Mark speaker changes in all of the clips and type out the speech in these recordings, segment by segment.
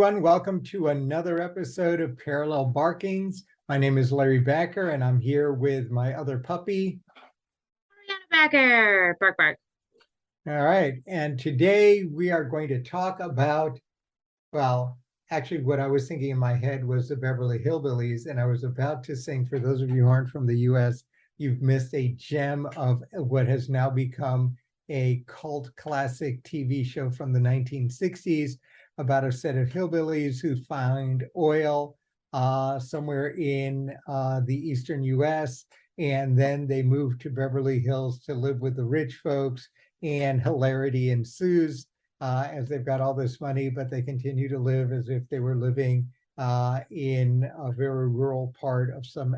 Speaker 1: everyone. Welcome to another episode of Parallel Barkings. My name is Larry Backer, and I'm here with my other puppy.
Speaker 2: Mariana Backer. Bark, bark.
Speaker 1: All right. And today we are going to talk about, well, actually what I was thinking in my head was the Beverly Hillbillies. And I was about to sing, for those of you who aren't from the US, you've missed a gem of what has now become a cult classic TV show from the 1960s about a set of hillbillies who find oil somewhere in the eastern US, and then they move to Beverly Hills to live with the rich folks, and hilarity ensues as they've got all this money, but they continue to live as if they were living in a very rural part of some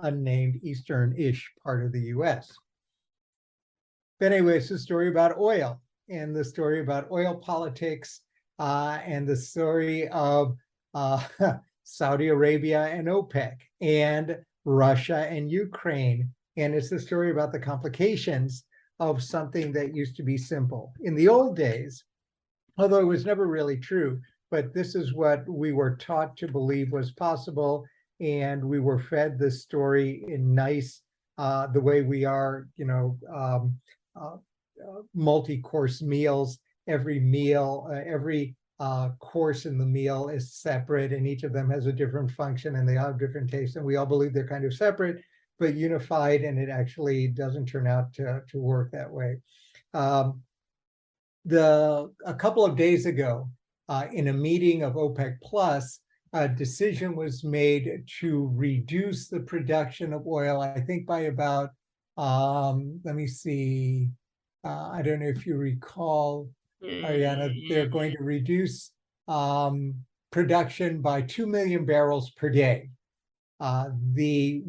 Speaker 1: unnamed eastern-ish part of the US. But anyway, it's a story about oil, and the story about oil politics, and the story of Saudi Arabia and OPEC, and Russia and Ukraine. And it's the story about the complications of something that used to be simple. In the old days, although it was never really true, but this is what we were taught to believe was possible, and we were fed this story in nice, the way we are, multi-course meals. Every meal, every course in the meal is separate, and each of them has a different function, and they all have different tastes, and we all believe they're kind of separate but unified, and it actually doesn't turn out to work that way. A couple of days ago, in a meeting of OPEC Plus, a decision was made to reduce the production of oil, I think by about, let me see, I don't know if you recall, Ariana, they're going to reduce production by 2 million barrels per day. The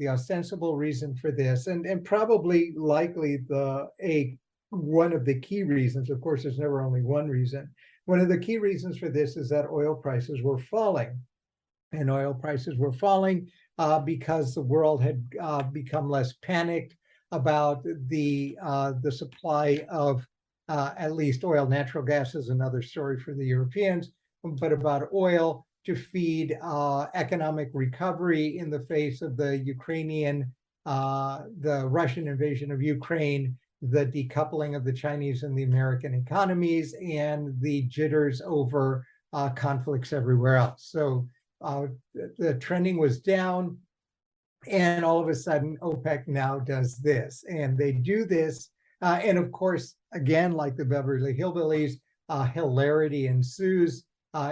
Speaker 1: ostensible reason for this, and probably likely one of the key reasons, of course, there's never only one reason. One of the key reasons for this is that oil prices were falling. And oil prices were falling because the world had become less panicked about the supply of at least oil. Natural gas is another story for the Europeans, but about oil to feed economic recovery in the face of the Russian invasion of Ukraine, the decoupling of the Chinese and the American economies, and the jitters over conflicts everywhere else. So the trending was down, and all of a sudden OPEC now does this, and they do this, and of course, again, like the Beverly Hillbillies, hilarity ensues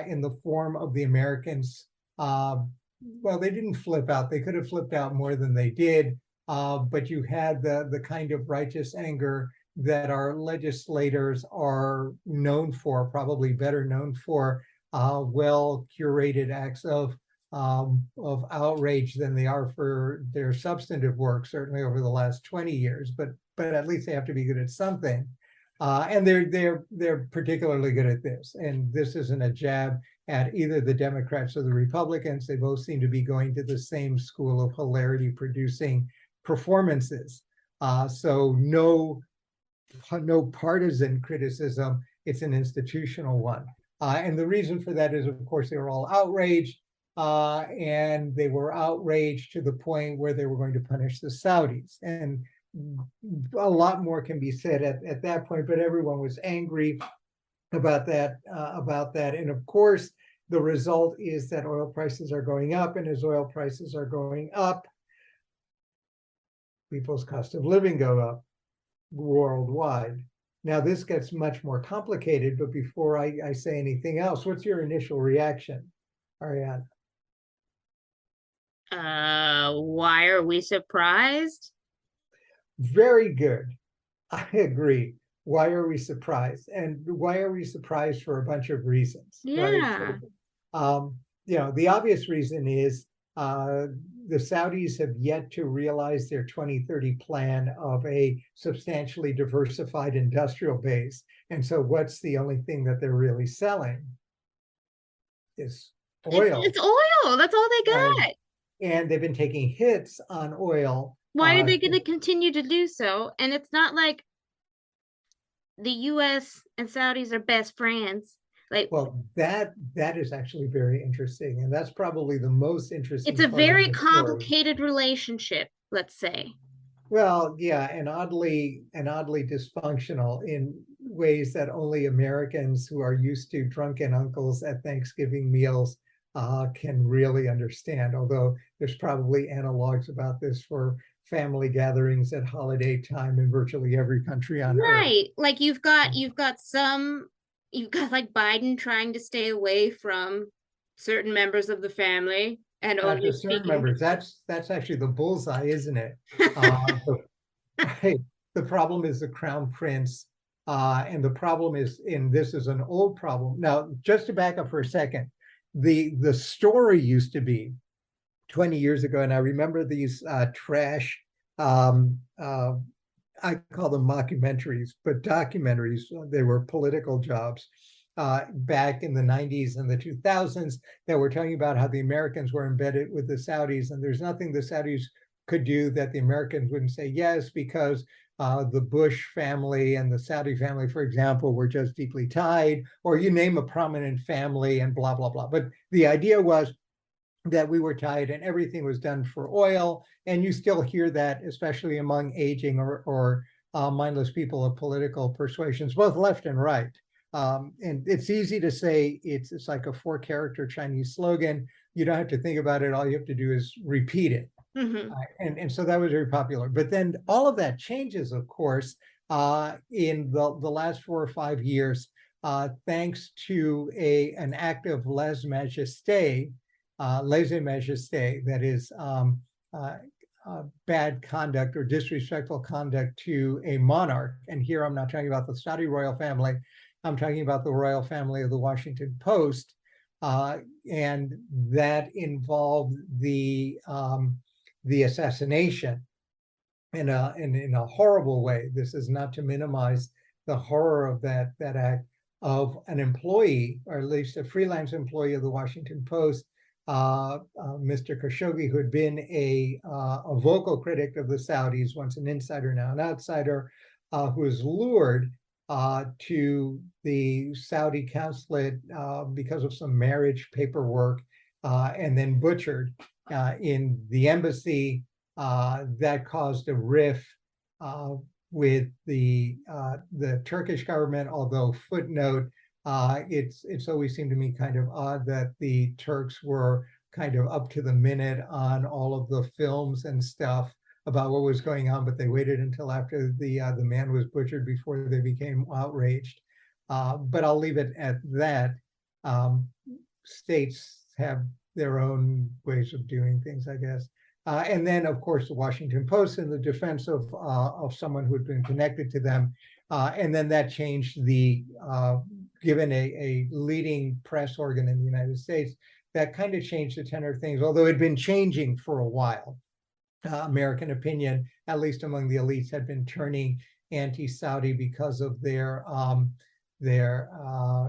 Speaker 1: in the form of the Americans. Well, they didn't flip out. They could have flipped out more than they did, but you had the kind of righteous anger that our legislators are known for, probably better known for, well-curated acts of outrage than they are for their substantive work, certainly over the last 20 years, but at least they have to be good at something. And they're particularly good at this. And this isn't a jab at either the Democrats or the Republicans. They both seem to be going to the same school of hilarity producing performances. So no partisan criticism, it's an institutional one. And the reason for that is, of course, they were all outraged, and they were outraged to the point where they were going to punish the Saudis. And a lot more can be said at that point, but everyone was angry about that. And of course, the result is that oil prices are going up, and as oil prices are going up, people's cost of living go up worldwide. Now, this gets much more complicated, but before I say anything else, what's your initial reaction, Ariana?
Speaker 2: Why are we surprised?
Speaker 1: Very good. I agree. Why are we surprised? And why are we surprised for a bunch of reasons?
Speaker 2: Yeah.
Speaker 1: Right? The obvious reason is the Saudis have yet to realize their 2030 plan of a substantially diversified industrial base. And so what's the only thing that they're really selling? Is oil.
Speaker 2: It's oil. That's all they got.
Speaker 1: And they've been taking hits on oil.
Speaker 2: Why are they going to continue to do so? And it's not like the US and Saudis are best friends. Like,
Speaker 1: Well, that is actually very interesting, and that's probably the most
Speaker 2: it's
Speaker 1: interesting
Speaker 2: a
Speaker 1: part of
Speaker 2: very
Speaker 1: the story.
Speaker 2: complicated relationship, let's say.
Speaker 1: Well, yeah, and oddly dysfunctional in ways that only Americans who are used to drunken uncles at Thanksgiving meals can really understand. Although there's probably analogs about this for family gatherings at holiday time in virtually every country on earth.
Speaker 2: Right. Like you've got like Biden trying to stay away from certain members of the family and
Speaker 1: Not
Speaker 2: only
Speaker 1: just certain
Speaker 2: speaking.
Speaker 1: members. That's actually the bullseye, isn't it? The Right. The problem is the crown prince. And the problem is, and this is an old problem. Now, just to back up for a second, the story used to be 20 years ago, and I remember these trash, um, I call them mockumentaries, but documentaries. They were political jobs back in the 90s and the 2000s that were talking about how the Americans were embedded with the Saudis, and there's nothing the Saudis could do that the Americans wouldn't say yes, because the Bush family and the Saudi family, for example, were just deeply tied, or you name a prominent family and blah, blah, blah. But the idea was that we were tied and everything was done for oil. And you still hear that, especially among aging or mindless people of political persuasions, both left and right. And it's easy to say it's like a 4-character Chinese slogan. You don't have to think about it. All you have to do is repeat it.
Speaker 2: Mhm.
Speaker 1: And so that was very popular. But then all of that changes, of course, in the last 4 or 5 years, thanks to an act of lèse-majesté, that is uh, bad conduct or disrespectful conduct to a monarch. And here I'm not talking about the Saudi royal family. I'm talking about the royal family of the Washington Post. And that involved the assassination in a horrible way. This is not to minimize the horror of that act, of an employee, or at least a freelance employee of the Washington Post, Mr. Khashoggi, who had been a vocal critic of the Saudis, once an insider, now an outsider, who was lured to the Saudi consulate because of some marriage paperwork, and then butchered in the embassy. That caused a rift with the Turkish government. Although, footnote, it's always seemed to me kind of odd that the Turks were kind of up to the minute on all of the films and stuff about what was going on, but they waited until after the man was butchered before they became outraged. But I'll leave it at that. States have their own ways of doing things, I guess. And then, of course, the Washington Post in the defense of someone who had been connected to them. And then that changed given a leading press organ in the United States, that kind of changed the tenor of things, although it had been changing for a while. American opinion, at least among the elites, had been turning anti-Saudi because of their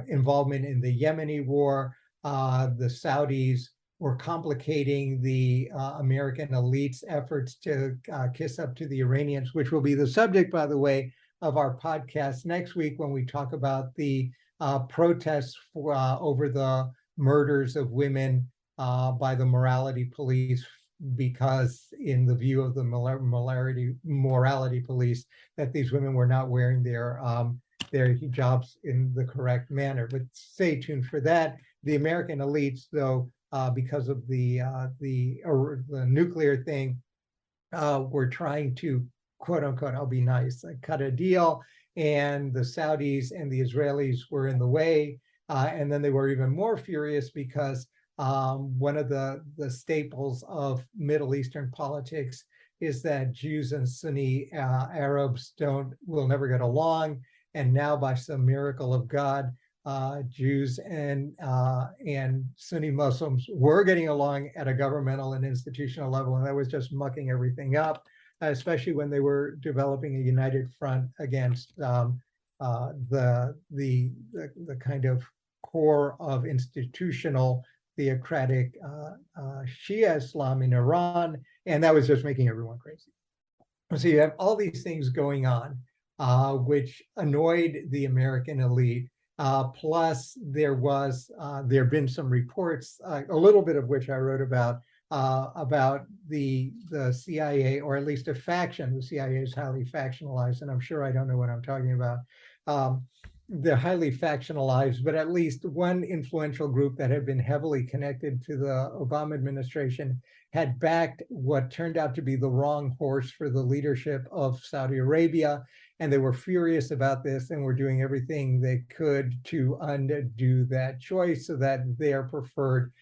Speaker 1: involvement in the Yemeni war. The Saudis were complicating the American elites' efforts to kiss up to the Iranians, which will be the subject, by the way, of our podcast next week when we talk about the protests over the murders of women by the morality police, because in the view of the morality police, that these women were not wearing their hijabs in the correct manner. But stay tuned for that. The American elites, though, because of the nuclear thing, were trying to, quote unquote, I'll be nice, like, cut a deal, and the Saudis and the Israelis were in the way. And then they were even more furious because one of the staples of Middle Eastern politics is that Jews and Sunni Arabs will never get along. And now, by some miracle of God, Jews and Sunni Muslims were getting along at a governmental and institutional level, and that was just mucking everything up, especially when they were developing a united front against the kind of core of institutional theocratic Shia Islam in Iran, and that was just making everyone crazy. So you have all these things going on, which annoyed the American elite. Plus, there have been some reports, a little bit of which I wrote about the CIA, or at least a faction. The CIA is highly factionalized, and I'm sure I don't know what I'm talking about. They're highly factionalized, but at least one influential group that had been heavily connected to the Obama administration had backed what turned out to be the wrong horse for the leadership of Saudi Arabia. And they were furious about this and were doing everything they could to undo that choice so that their preferred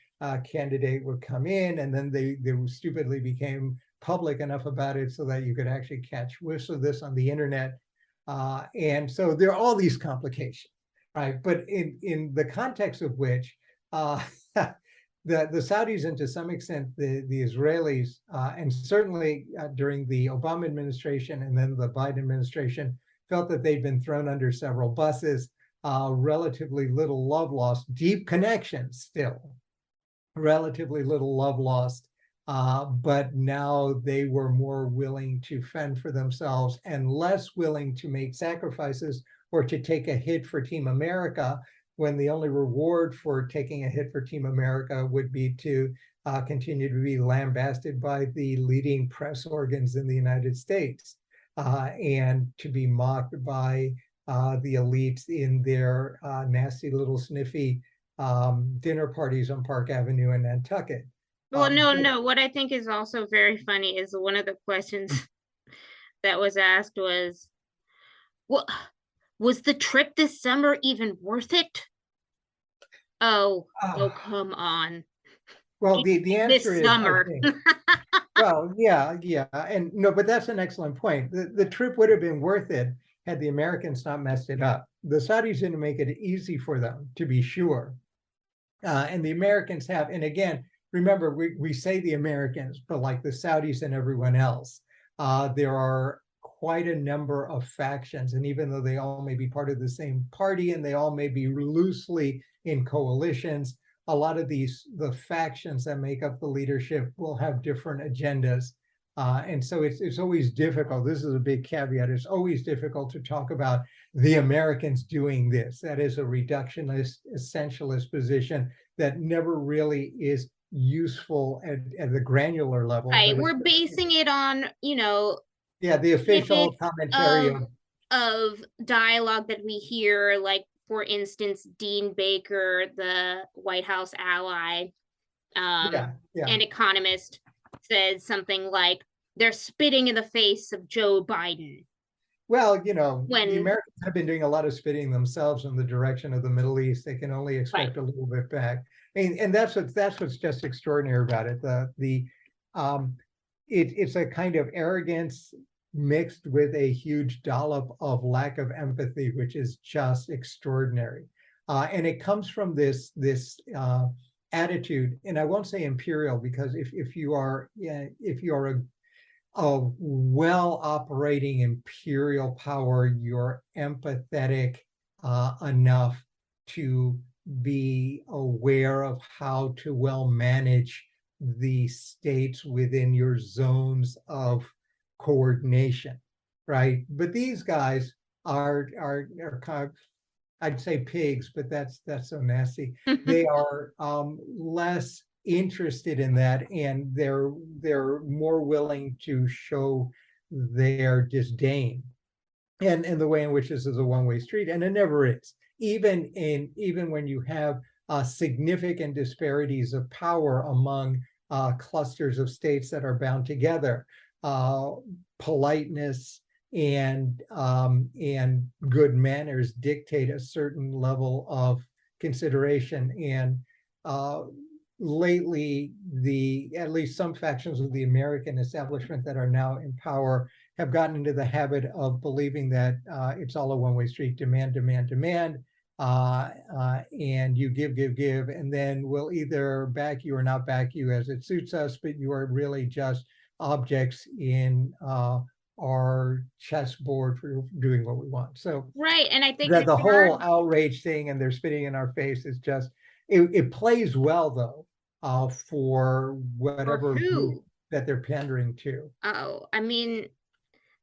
Speaker 1: candidate would come in. And then they stupidly became public enough about it so that you could actually catch whiffs of this on the internet. And so there are all these complications, right? But in the context of which the Saudis, and to some extent the Israelis, and certainly during the Obama administration and then the Biden administration, felt that they'd been thrown under several buses, relatively little love lost, deep connections still, relatively little love lost. But now they were more willing to fend for themselves and less willing to make sacrifices or to take a hit for Team America, when the only reward for taking a hit for Team America would be to continue to be lambasted by the leading press organs in the United States, and to be mocked by the elites in their nasty little sniffy dinner parties on Park Avenue in Nantucket.
Speaker 2: Well, no. What I think is also very funny is one of the questions that was asked was, "What was the trip this summer even worth it?" Oh, come on.
Speaker 1: Well, the answer
Speaker 2: This
Speaker 1: is, I
Speaker 2: summer.
Speaker 1: think, well, yeah, and no, but that's an excellent point. The trip would have been worth it had the Americans not messed it up. The Saudis didn't make it easy for them, to be sure, and the Americans have. And again, remember, we say the Americans, but like the Saudis and everyone else, there are quite a number of factions. And even though they all may be part of the same party and they all may be loosely in coalitions, a lot of the factions that make up the leadership will have different agendas. And so it's always difficult. This is a big caveat. It's always difficult to talk about the Americans doing this. That is a reductionist, essentialist position that never really is useful at the granular level.
Speaker 2: Right.
Speaker 1: But
Speaker 2: We're basing it on,
Speaker 1: the official commentary
Speaker 2: of dialogue that we hear, like, for instance, Dean Baker, the White House ally, an economist, said something like, they're spitting in the face of Joe Biden.
Speaker 1: Well, the Americans have been doing a lot of spitting themselves in the direction of the Middle East. They can only expect a little bit back. And that's what's just extraordinary about it. It's a kind of arrogance mixed with a huge dollop of lack of empathy, which is just extraordinary. And it comes from this attitude, and I won't say imperial, because if you are a well-operating imperial power, you're empathetic enough to be aware of how to well manage the states within your zones of coordination, right? But these guys are kind of, I'd say pigs, but that's so nasty. They are less interested in that, and they're more willing to show their disdain, and the way in which this is a one-way street, and it never is. Even when you have significant disparities of power among clusters of states that are bound together, politeness and good manners dictate a certain level of consideration. And lately, at least some factions of the American establishment that are now in power have gotten into the habit of believing that it's all a one-way street: demand, demand, demand, and you give, and then we'll either back you or not back you as it suits us, but you are really just objects in our chessboard for doing what we want. So
Speaker 2: right, and I think
Speaker 1: that the whole outrage thing and they're spitting in our face is just, it plays well though for whatever group that they're pandering to.
Speaker 2: Oh, I mean,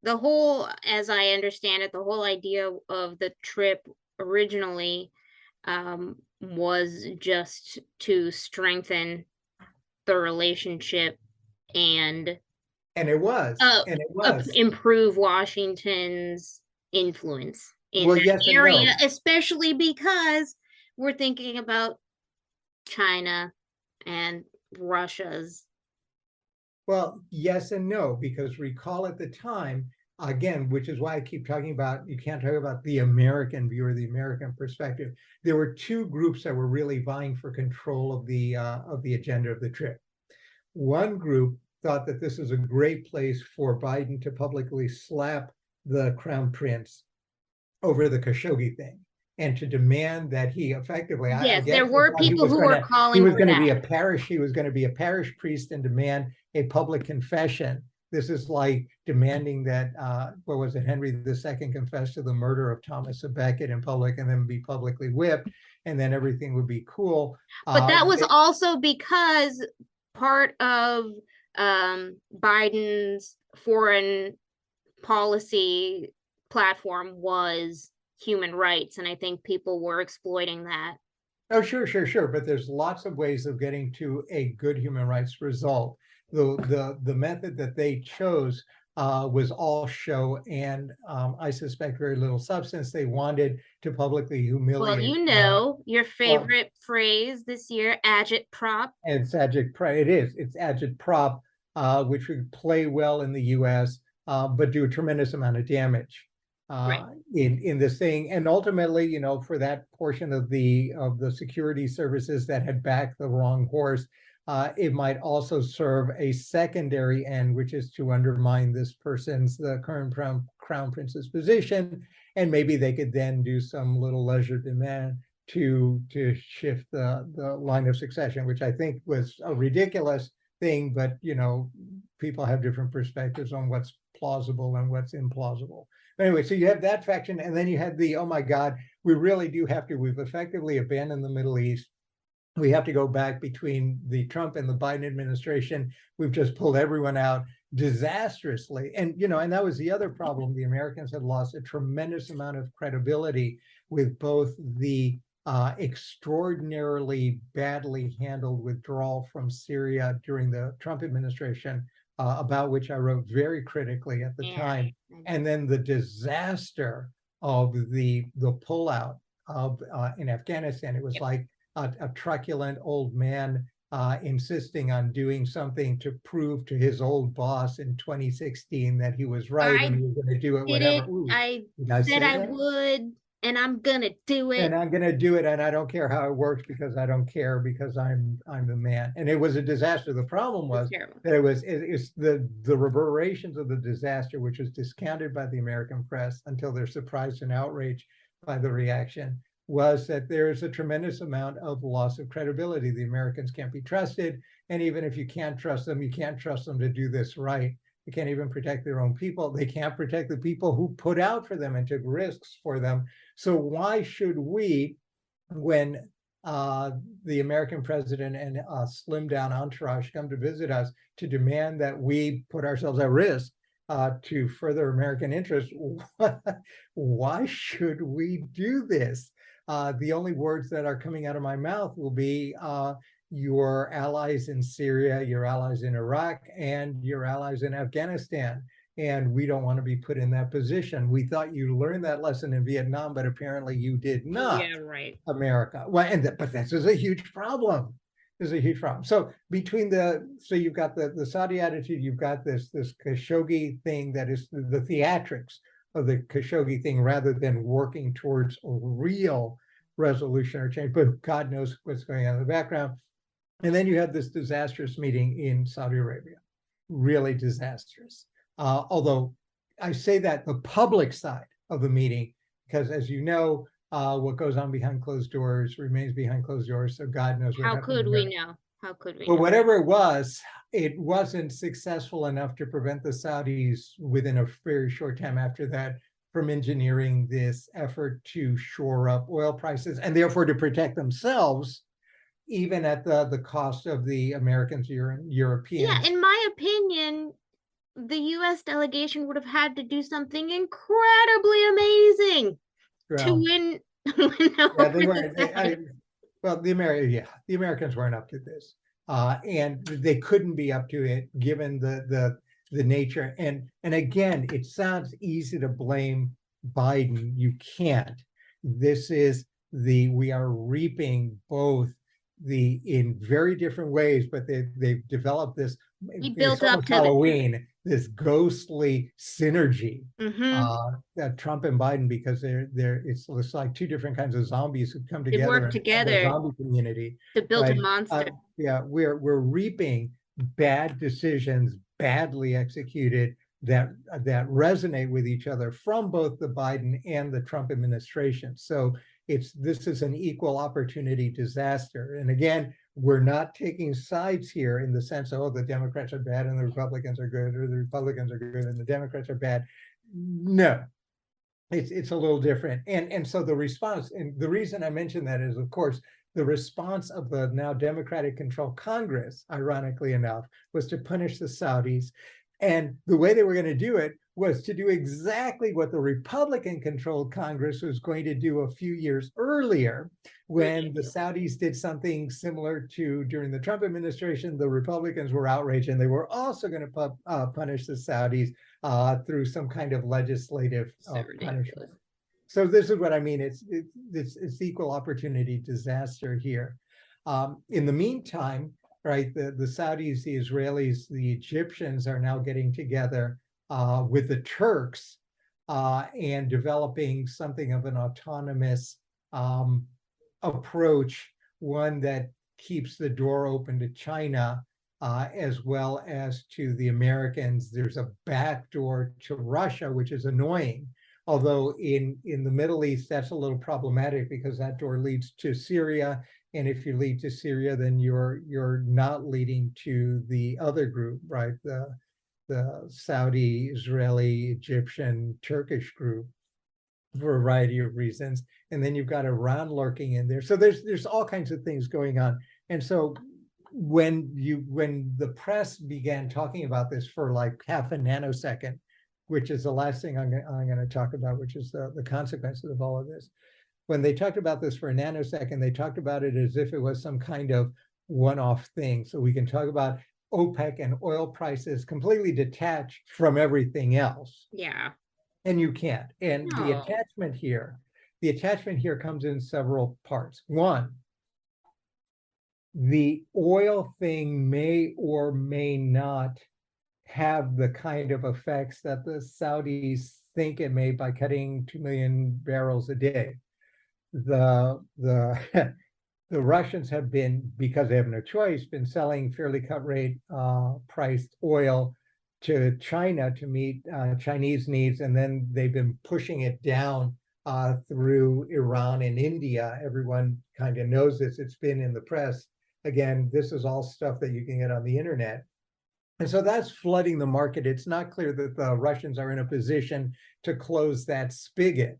Speaker 2: the whole, as I understand it, the whole idea of the trip originally was just to strengthen the relationship and
Speaker 1: it was.
Speaker 2: improve Washington's influence in
Speaker 1: Well,
Speaker 2: that
Speaker 1: yes and
Speaker 2: area,
Speaker 1: no.
Speaker 2: especially because we're thinking about China and Russia's.
Speaker 1: Well, yes and no, because recall at the time, again, which is why I keep talking about, you can't talk about the American view or the American perspective. There were two groups that were really vying for control of the agenda of the trip. One group thought that this is a great place for Biden to publicly slap the crown prince over the Khashoggi thing and to demand that he effectively, I
Speaker 2: Yes,
Speaker 1: guess
Speaker 2: there were people who were
Speaker 1: he
Speaker 2: calling
Speaker 1: was
Speaker 2: for
Speaker 1: going to be
Speaker 2: that.
Speaker 1: he was going to be a parish priest and demand a public confession. This is like demanding that what was it, Henry II confess to the murder of Thomas à Becket in public and then be publicly whipped, and then everything would be cool.
Speaker 2: But that was also because part of Biden's foreign policy platform was human rights, and I think people were exploiting that.
Speaker 1: Oh, sure. But there's lots of ways of getting to a good human rights result. The method that they chose was all show and I suspect very little substance. They wanted to publicly humiliate.
Speaker 2: Well, you know, your favorite phrase this year, agitprop.
Speaker 1: It's agitprop. It is. It's agitprop, which would play well in the U.S., but do a tremendous amount of damage in this thing. And ultimately, you know, for that portion of the security services that had backed the wrong horse, it might also serve a secondary end, which is to undermine this person's, the current crown prince's position, and maybe they could then do some little leisure demand to shift the line of succession, which I think was a ridiculous thing, but you know, people have different perspectives on what's plausible and what's implausible. But anyway, so you have that faction, and then you had the, oh my God, we really do have to, we've effectively abandoned the Middle East. We have to go back between the Trump and the Biden administration. We've just pulled everyone out disastrously. And, you know, and that was the other problem. The Americans had lost a tremendous amount of credibility with both the extraordinarily badly handled withdrawal from Syria during the Trump administration, about which I wrote very critically at the time, and then the disaster of the pullout of in Afghanistan. It was like a truculent old man insisting on doing something to prove to his old boss in 2016 that he was right and he was going to do it, whatever. Ooh,
Speaker 2: I said I would, and I'm gonna do it.
Speaker 1: And I'm gonna do it, and I don't care how it works because I don't care because I'm the man. And it was a disaster. The problem was that it's the reverberations of the disaster, which was discounted by the American press until they're surprised and outraged by the reaction, was that there's a tremendous amount of loss of credibility. The Americans can't be trusted, and even if you can't trust them, you can't trust them to do this right. They can't even protect their own people. They can't protect the people who put out for them and took risks for them. So why should we, when the American president and a slimmed down entourage come to visit us, to demand that we put ourselves at risk to further American interests? Why should we do this? The only words that are coming out of my mouth will be your allies in Syria, your allies in Iraq, and your allies in Afghanistan. And we don't want to be put in that position. We thought you learned that lesson in Vietnam, but apparently you did not.
Speaker 2: Yeah, right.
Speaker 1: America. Well, but this is a huge problem. This is a huge problem. So between so you've got the Saudi attitude, you've got this Khashoggi thing that is the theatrics of the Khashoggi thing rather than working towards a real resolution or change. But God knows what's going on in the background. And then you had this disastrous meeting in Saudi Arabia, really disastrous. Although I say that the public side of the meeting, because as you know, what goes on behind closed doors remains behind closed doors. So God knows what happened.
Speaker 2: How could we know? How could we know?
Speaker 1: But whatever it wasn't successful enough to prevent the Saudis within a very short time after that from engineering this effort to shore up oil prices and therefore to protect themselves, even at the cost of the Americans or Europeans.
Speaker 2: Yeah, in my opinion, the U.S. delegation would have had to do something incredibly amazing to win
Speaker 1: Yeah, they weren't. Well, the Americans weren't up to this, and they couldn't be up to it given the nature. And again, it sounds easy to blame Biden. You can't. This is we are reaping both in very different ways, but they've developed this.
Speaker 2: We
Speaker 1: It's
Speaker 2: built up
Speaker 1: almost
Speaker 2: to
Speaker 1: Halloween, this ghostly synergy.
Speaker 2: Mhm.
Speaker 1: Trump and Biden, because it's like two different kinds of zombies who come
Speaker 2: They
Speaker 1: together
Speaker 2: work
Speaker 1: and form a
Speaker 2: together
Speaker 1: zombie community,
Speaker 2: to build a
Speaker 1: right?
Speaker 2: monster.
Speaker 1: Yeah, we're reaping bad decisions, badly executed, that resonate with each other from both the Biden and the Trump administration. So this is an equal opportunity disaster. And again, we're not taking sides here in the sense of, oh, the Democrats are bad and the Republicans are good, or the Republicans are good and the Democrats are bad. No, it's a little different. And so the response, and the reason I mention that is, of course, the response of the now Democratic controlled Congress, ironically enough, was to punish the Saudis. And the way they were going to do it was to do exactly what the Republican controlled Congress was going to do a few years earlier, when the Saudis did something similar to during the Trump administration. The Republicans were outraged, and they were also going to punish the Saudis through some kind of legislative punishment. So this is what I mean. It's equal opportunity disaster here. In the meantime, right, the Saudis, the Israelis, the Egyptians are now getting together with the Turks and developing something of an autonomous approach, one that keeps the door open to China as well as to the Americans. There's a back door to Russia, which is annoying. Although in the Middle East, that's a little problematic because that door leads to Syria. And if you lead to Syria, then you're not leading to the other group, right? The Saudi, Israeli, Egyptian, Turkish group, for a variety of reasons. And then you've got Iran lurking in there. So there's all kinds of things going on. And so when the press began talking about this for like half a nanosecond, which is the last thing I'm going to talk about, which is the consequences of all of this. When they talked about this for a nanosecond, they talked about it as if it was some kind of one-off thing. So we can talk about OPEC and oil prices completely detached from everything else.
Speaker 2: Yeah.
Speaker 1: And you can't. And
Speaker 2: No.
Speaker 1: the attachment here comes in several parts. One, the oil thing may or may not have the kind of effects that the Saudis think it may by cutting 2 million barrels a day. The the Russians have been, because they have no choice, been selling fairly cut rate priced oil to China to meet Chinese needs, and then they've been pushing it down through Iran and India. Everyone kind of knows this. It's been in the press. Again, this is all stuff that you can get on the internet. And so that's flooding the market. It's not clear that the Russians are in a position to close that spigot,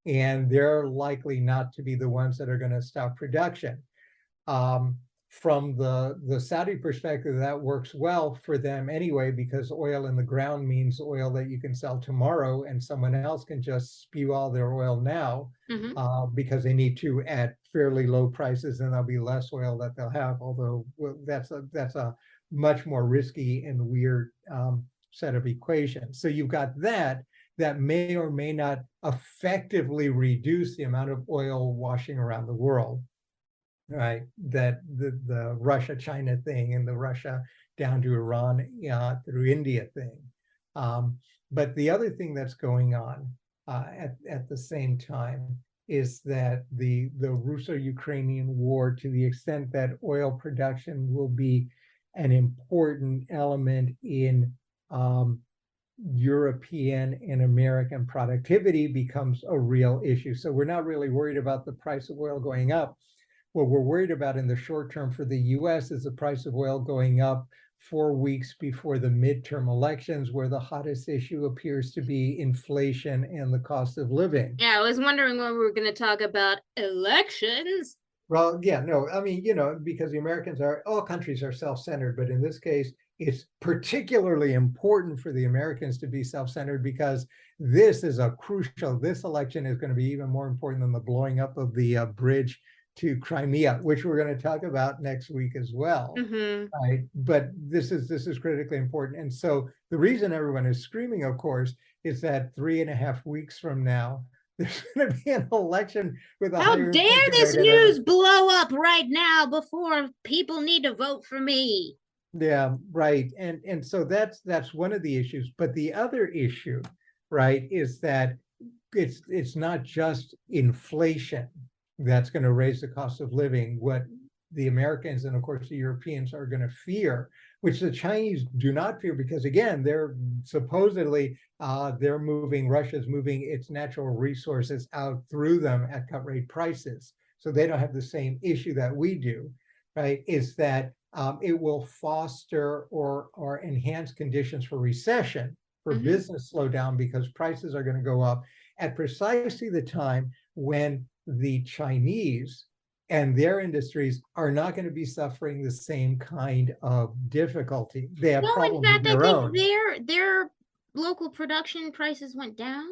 Speaker 1: and they're likely not to be the ones that are going to stop production. From the Saudi perspective, that works well for them anyway, because oil in the ground means oil that you can sell tomorrow, and someone else can just spew all their oil now because they need to at fairly low prices, and there'll be less oil that they'll have. Although that's a much more risky and weird set of equations. So you've got that may or may not effectively reduce the amount of oil washing around the world, right? That the Russia-China thing and the Russia down to Iran through India thing. But the other thing that's going on at the same time is that the Russo-Ukrainian war, to the extent that oil production will be an important element in European and American productivity, becomes a real issue. So we're not really worried about the price of oil going up. What we're worried about in the short term for the US is the price of oil going up 4 weeks before the midterm elections, where the hottest issue appears to be inflation and the cost of living.
Speaker 2: Yeah, I was wondering when we were going to talk about elections.
Speaker 1: Well, yeah, no, I mean, because the Americans all countries are self-centered, but in this case, it's particularly important for the Americans to be self-centered because this election is going to be even more important than the blowing up of the bridge to Crimea, which we're going to talk about next week as well. Right? But this is critically important. And so the reason everyone is screaming, of course, is that 3.5 weeks from now, there's going to be an election with a
Speaker 2: How
Speaker 1: higher
Speaker 2: dare this news blow up right now before people need to vote for me?
Speaker 1: Yeah, right. And so that's one of the issues. But the other issue, right, is that it's not just inflation that's going to raise the cost of living. What the Americans and of course the Europeans are going to fear, which the Chinese do not fear, because again, they're supposedly Russia's moving its natural resources out through them at cut rate prices. So they don't have the same issue that we do, right? Is that it will foster or enhance conditions for recession, for business slowdown, because prices are going to go up at precisely the time when the Chinese and their industries are not going to be suffering the same kind of difficulty. They have problems of their own.
Speaker 2: Their local production prices went down.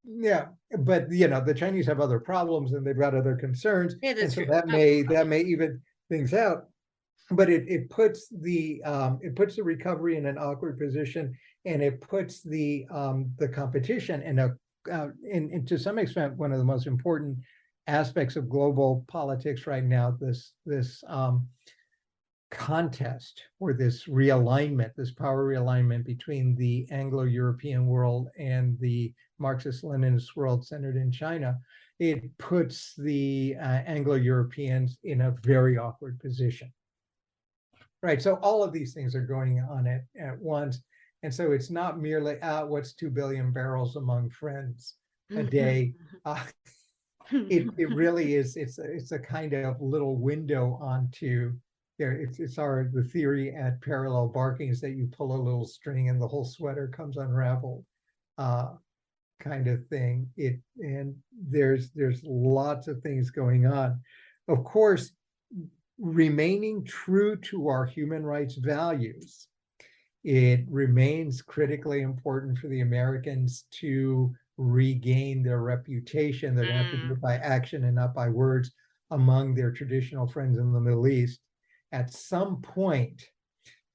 Speaker 1: Yeah, but the Chinese have other problems and they've got other concerns, and so that may even things out. But it puts the recovery in an awkward position, and it puts the competition in to some extent one of the most important aspects of global politics right now. This contest, or this realignment, this power realignment between the Anglo-European world and the Marxist-Leninist world centered in China. It puts the Anglo-Europeans in a very awkward position. Right, so all of these things are going on at once. And so it's not merely, what's 2 billion barrels among friends a day. It really is, it's a kind of little window onto, it's the theory at parallel barking is that you pull a little string and the whole sweater comes unraveled, kind of thing. And there's lots of things going on. Of course, remaining true to our human rights values, it remains critically important for the Americans to regain their reputation. They're going to have to do it by action and not by words among their traditional friends in the Middle East. At some point,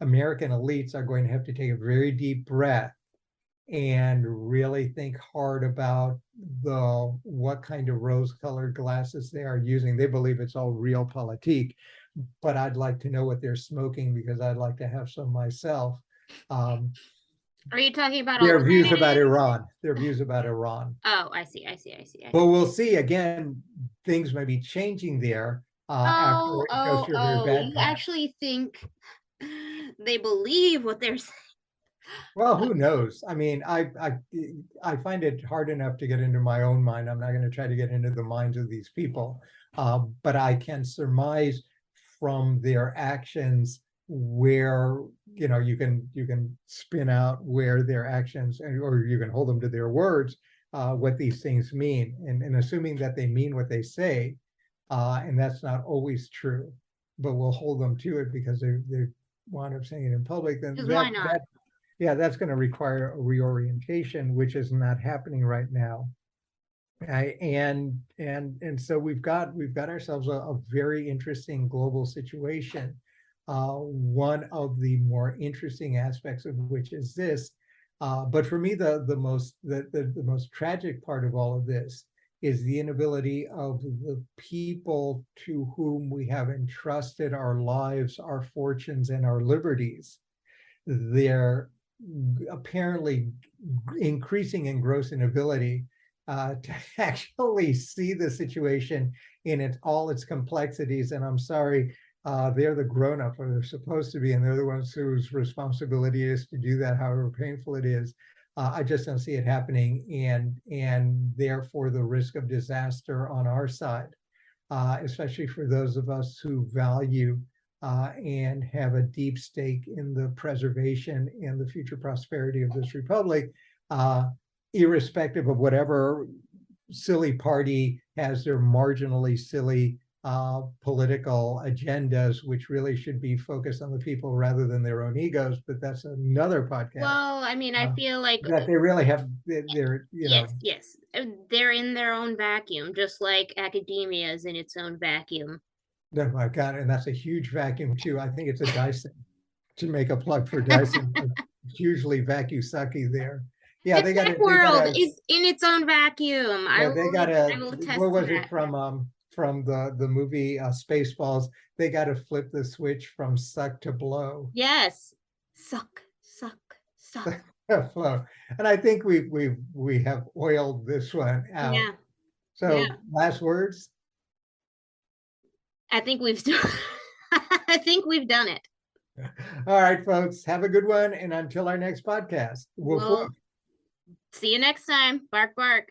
Speaker 1: American elites are going to have to take a very deep breath and really think hard about what kind of rose-colored glasses they are using. They believe it's all realpolitik, but I'd like to know what they're smoking because I'd like to have some myself.
Speaker 2: Are you talking about
Speaker 1: their views about Iran? Their views about Iran.
Speaker 2: Oh, I see.
Speaker 1: Well, we'll see. Again, things may be changing there. After it goes through a very bad
Speaker 2: you actually think they believe what they're saying?
Speaker 1: Well, who knows? I mean, I find it hard enough to get into my own mind. I'm not going to try to get into the minds of these people, but I can surmise from their actions where you can spin out where their actions, or you can hold them to their words, what these things mean, and assuming that they mean what they say, and that's not always true, but we'll hold them to it because they wound up saying it in public. Then
Speaker 2: why not?
Speaker 1: That's going to require a reorientation, which is not happening right now. And so we've got ourselves a very interesting global situation. One of the more interesting aspects of which is this, but for me, the most tragic part of all of this is the inability of the people to whom we have entrusted our lives, our fortunes, and our liberties. They're apparently increasing in gross inability to actually see the situation in all its complexities. And I'm sorry, they're the grown-up, or they're supposed to be, and they're the ones whose responsibility is to do that, however painful it is. I just don't see it happening, and therefore the risk of disaster on our side, especially for those of us who value and have a deep stake in the preservation and the future prosperity of this republic, irrespective of whatever silly party has their marginally silly political agendas, which really should be focused on the people rather than their own egos. But that's another podcast.
Speaker 2: Well, I mean, I feel like
Speaker 1: that they really have their,
Speaker 2: yes, they're in their own vacuum, just like academia is in its own vacuum.
Speaker 1: Oh my God, and that's a huge vacuum too. I think it's a Dyson, to make a plug for Dyson. Hugely vacuum sucky there. Yeah,
Speaker 2: the tech world is in its own vacuum.
Speaker 1: Yeah,
Speaker 2: I will attest
Speaker 1: what was
Speaker 2: to
Speaker 1: it from the movie Spaceballs? They got to flip the switch from suck to blow.
Speaker 2: Yes, suck.
Speaker 1: Flow. And I think we have oiled this one out.
Speaker 2: Yeah.
Speaker 1: So last words.
Speaker 2: I think we've I think we've done it.
Speaker 1: All right, folks, have a good one. And until our next podcast,
Speaker 2: we'll see you next time. Bark, bark.